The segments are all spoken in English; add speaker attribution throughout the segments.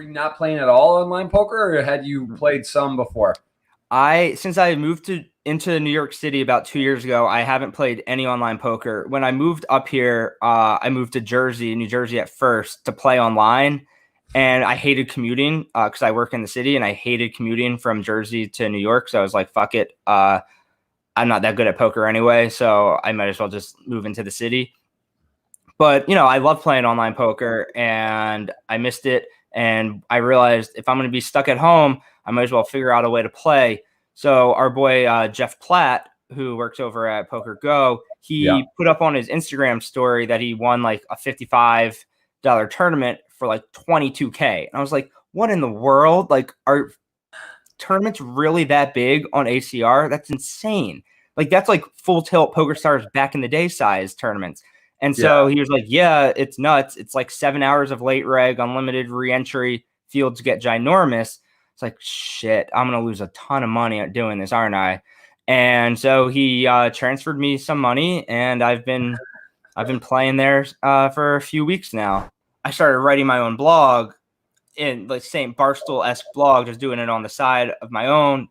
Speaker 1: were you not playing at all online poker, or had you played some before?
Speaker 2: Since I moved into New York City about 2 years ago, I haven't played any online poker. When I moved up here, I moved to New Jersey at first to play online. And I hated commuting because I work in the city, and I hated commuting from Jersey to New York. So I was like, fuck it. I'm not that good at poker anyway, so I might as well just move into the city. But, I love playing online poker, and I missed it. And I realized if I'm going to be stuck at home, I might as well figure out a way to play. So our boy, Jeff Platt, who works over at Poker Go, he put up on his Instagram story that he won like a $55 tournament for like $22K. And I was like, what in the world? Like, are tournaments really that big on ACR? That's insane. Like, that's like Full Tilt Poker Stars back in the day size tournaments. And so he was like, yeah, it's nuts. It's like 7 hours of late reg, unlimited reentry, fields get ginormous. It's like, shit, I'm going to lose a ton of money at doing this, aren't I? And so he transferred me some money, and I've been playing there for a few weeks now. I started writing my own blog in the same BarStool-esque blog, just doing it on the side of my own.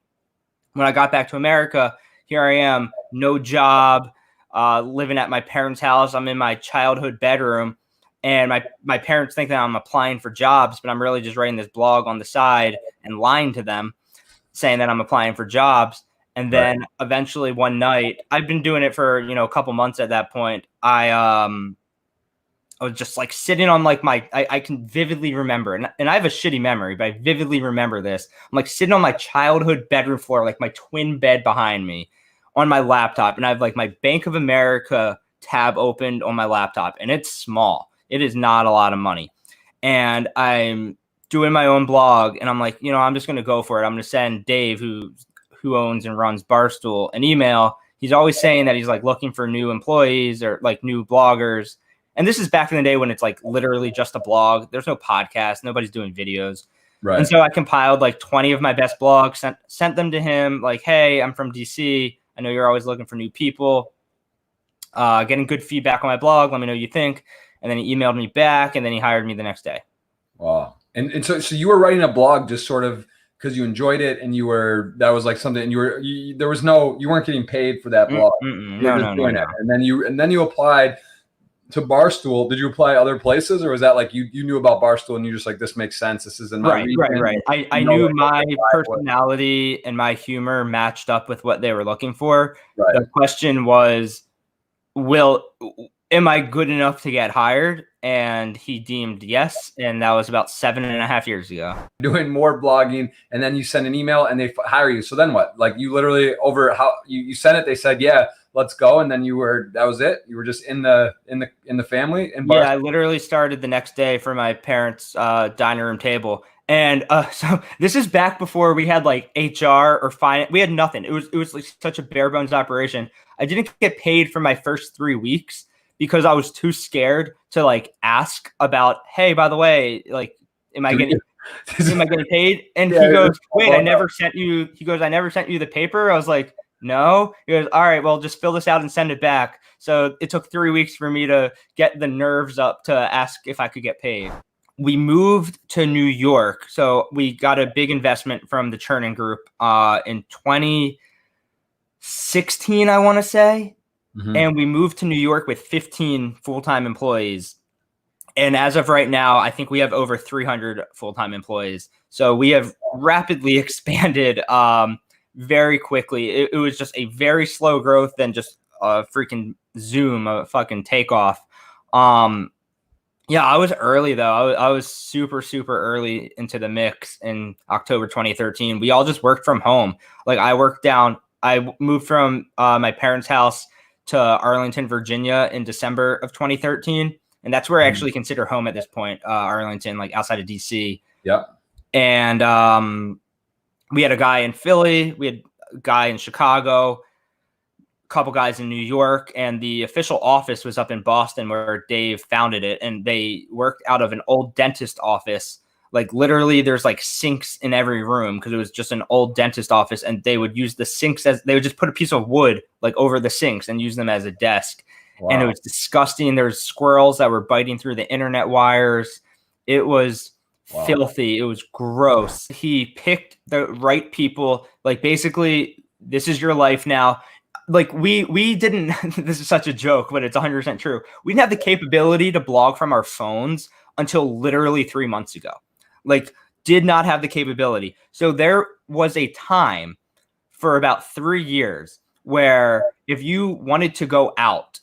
Speaker 2: When I got back to America, here I am, no job, living at my parents' house. I'm in my childhood bedroom, and my parents think that I'm applying for jobs, but I'm really just writing this blog on the side and lying to them, saying that I'm applying for jobs. And then eventually one night, I've been doing it for, a couple months at that point. I was just like sitting on like I can vividly remember, and I have a shitty memory, but I vividly remember this. I'm like sitting on my childhood bedroom floor, like my twin bed behind me, on my laptop, and I have like my Bank of America tab opened on my laptop, and it's small. It is not a lot of money. And I'm doing my own blog, and I'm like, I'm just going to go for it. I'm going to send Dave, who owns and runs Barstool, an email. He's always saying that he's like looking for new employees or like new bloggers. And this is back in the day when it's like literally just a blog. There's no podcast. Nobody's doing videos. Right. And so I compiled like 20 of my best blogs, sent them to him like, hey, I'm from DC. I know you're always looking for new people. Getting good feedback on my blog. Let me know what you think. And then he emailed me back, and then he hired me the next day.
Speaker 1: Wow. And so you were writing a blog just sort of because you enjoyed it, and that was like something, and you weren't getting paid for that blog.
Speaker 2: No.
Speaker 1: And then you applied to Barstool. Did you apply other places, or was that like you knew about Barstool and you just like, this makes sense, this is in my region?
Speaker 2: Right. I knew my personality and my humor matched up with what they were looking for. Right. The question was, am I good enough to get hired? And he deemed yes, and that was about 7.5 years ago.
Speaker 1: Doing more blogging, and then you send an email and they hire you. So then what? Like you literally you sent it, they said, yeah, let's go, and then that was it? You were just in the family?
Speaker 2: Yeah, I literally started the next day for my parents' dining room table. And so this is back before we had like HR or finance. We had nothing. It was like such a bare bones operation. I didn't get paid for my first 3 weeks because I was too scared to like ask about, hey, by the way, like, am I getting paid? And he goes, wait, I never sent you the paper. I was like, no. He goes, all right, well, just fill this out and send it back. So it took 3 weeks for me to get the nerves up to ask if I could get paid. We moved to New York. So we got a big investment from the Chernin Group in 2016, I want to say. Mm-hmm. And we moved to New York with 15 full-time employees. And as of right now, I think we have over 300 full-time employees. So we have rapidly expanded very quickly. It was just a very slow growth than just a freaking Zoom, a fucking takeoff. Yeah, I was early though. I was super, super early into the mix in October 2013. We all just worked from home. Like I moved from my parents' house to Arlington, Virginia in December of 2013. And that's where I actually consider home at this point, Arlington, like outside of DC.
Speaker 1: Yep.
Speaker 2: And we had a guy in Philly. We had a guy in Chicago, a couple guys in New York. And the official office was up in Boston where Dave founded it. And they worked out of an old dentist office. Like literally there's like sinks in every room because it was just an old dentist office. And they would use the sinks they would just put a piece of wood like over the sinks and use them as a desk. Wow. And it was disgusting. There was squirrels that were biting through the internet wires. It was
Speaker 1: Wow.
Speaker 2: Filthy. It was gross. He picked the right people. Like, basically, this is your life now. Like, we didn't, this is such a joke, but it's 100% true. We didn't have the capability to blog from our phones until literally 3 months ago. Like, did not have the capability. So there was a time for about 3 years where if you wanted to go out,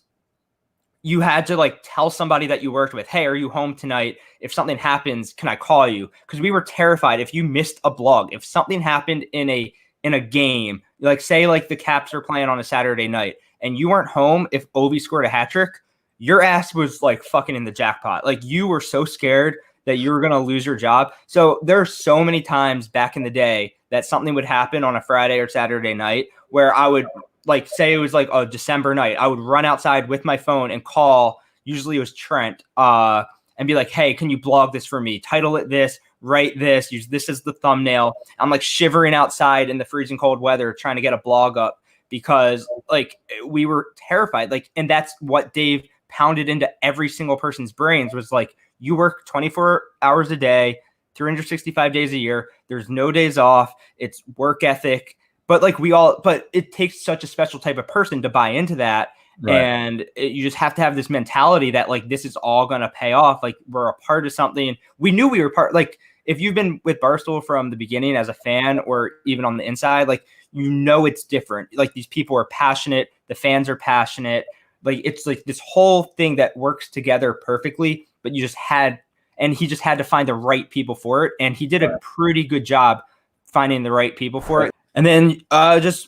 Speaker 2: you had to like tell somebody that you worked with, hey, are you home tonight? If something happens, can I call you? Because we were terrified if you missed a blog, if something happened in a game, like say like the Caps are playing on a Saturday night and you weren't home, if Ovi scored a hat trick, your ass was like fucking in the jackpot. Like you were so scared that you were going to lose your job. So there are so many times back in the day that something would happen on a Friday or Saturday night where I would like say it was like a December night. I would run outside with my phone and call, usually it was Trent, and be like, hey, can you blog this for me? Title it this, write this, use this as the thumbnail. I'm like shivering outside in the freezing cold weather trying to get a blog up because like we were terrified. Like, and that's what Dave pounded into every single person's brains was like, you work 24 hours a day, 365 days a year. There's no days off. It's work ethic. But like but it takes such a special type of person to buy into that. Right. And you just have to have this mentality that like, this is all going to pay off. Like we're a part of something. We knew we were part, like if you've been with Barstool from the beginning as a fan or even on the inside, like, you know, it's different. Like these people are passionate. The fans are passionate. Like, it's like this whole thing that works together perfectly, but he just had to find the right people for it. And he did a pretty good job finding the right people for it. And then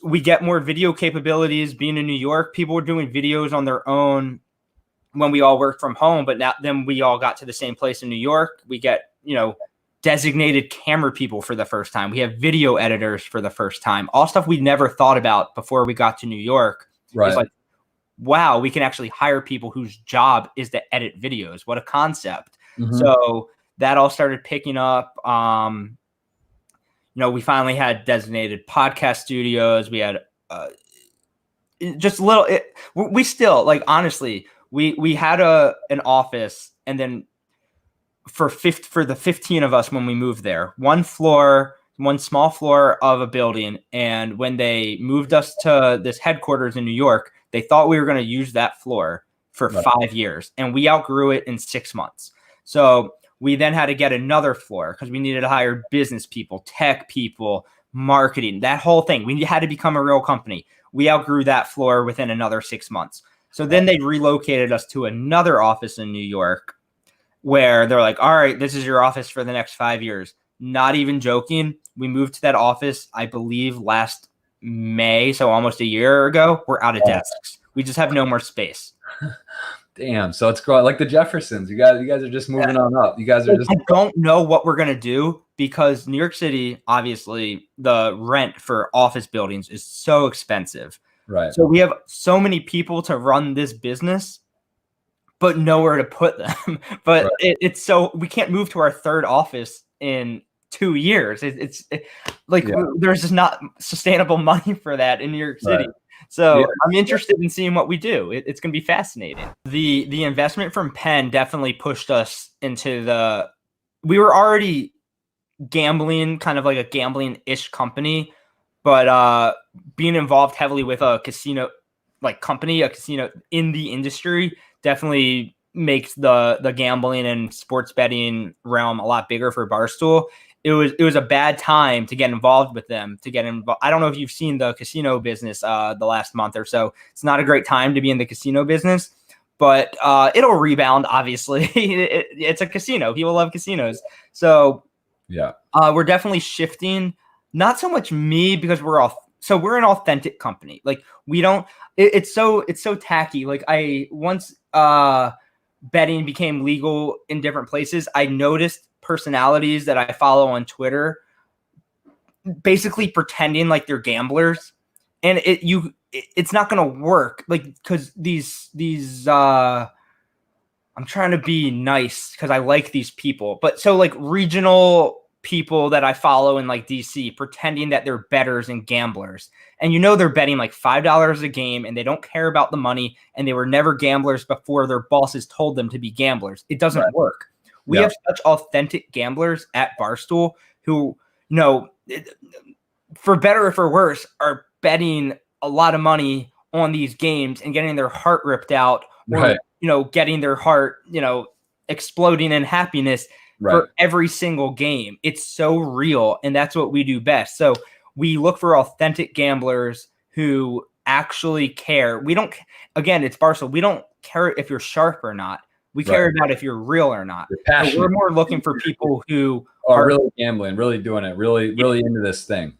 Speaker 2: we get more video capabilities. Being in New York, people were doing videos on their own when we all worked from home. But then we all got to the same place in New York. We get, designated camera people for the first time. We have video editors for the first time. All stuff we never thought about before we got to New York. Right. It's like, wow, we can actually hire people whose job is to edit videos. What a concept. Mm-hmm. So that all started picking up. We finally had designated podcast studios. We had just little. We still like honestly. We had an office, and then for the 15 of us when we moved there, one small floor of a building. And when they moved us to this headquarters in New York, they thought we were going to use that floor for 5 years, and we outgrew it in 6 months. So we then had to get another floor because we needed to hire business people, tech people, marketing, that whole thing. We had to become a real company. We outgrew that floor within another 6 months. So then they relocated us to another office in New York where they're like, all right, this is your office for the next 5 years. Not even joking. We moved to that office, I believe, last May. So almost a year ago. We're out of desks. We just have no more space.
Speaker 1: Damn. So it's growing like the Jeffersons. You guys are just moving on up. You guys are just.
Speaker 2: I don't know what we're going to do because New York City, obviously, the rent for office buildings is so expensive.
Speaker 1: Right.
Speaker 2: So we have so many people to run this business, but nowhere to put them. But it's so we can't move to our third office in 2 years. There's just not sustainable money for that in New York City. Right. So I'm interested in seeing what we do. It's going to be fascinating. The investment from Penn definitely pushed us into we were already gambling, kind of like a gambling-ish company, but being involved heavily with a casino company, a casino in the industry definitely makes the gambling and sports betting realm a lot bigger for Barstool. It was a bad time to get involved with them, I don't know if you've seen the casino business the last month or so. It's not a great time to be in the casino business, but it'll rebound, obviously. It's a casino. People love casinos. So we're definitely shifting. Not so much me because we're an authentic company. Like we don't, it's so tacky. Like once betting became legal in different places, I noticed personalities that I follow on Twitter basically pretending like they're gamblers, and it's not going to work. Like, because these I'm trying to be nice because I like these people, but so like regional people that I follow in like DC pretending that they're bettors and gamblers, and they're betting like $5 a game and they don't care about the money, and they were never gamblers before their bosses told them to be gamblers. It doesn't work. We have such authentic gamblers at Barstool who, for better or for worse, are betting a lot of money on these games and getting their heart ripped out, or getting their heart, exploding in happiness for every single game. It's so real, and that's what we do best. So we look for authentic gamblers who actually care. We don't, again, it's Barstool. We don't care if you're sharp or not. We care about if you're real or not. So we're more looking for people who
Speaker 1: are really gambling, really doing it, really into this thing.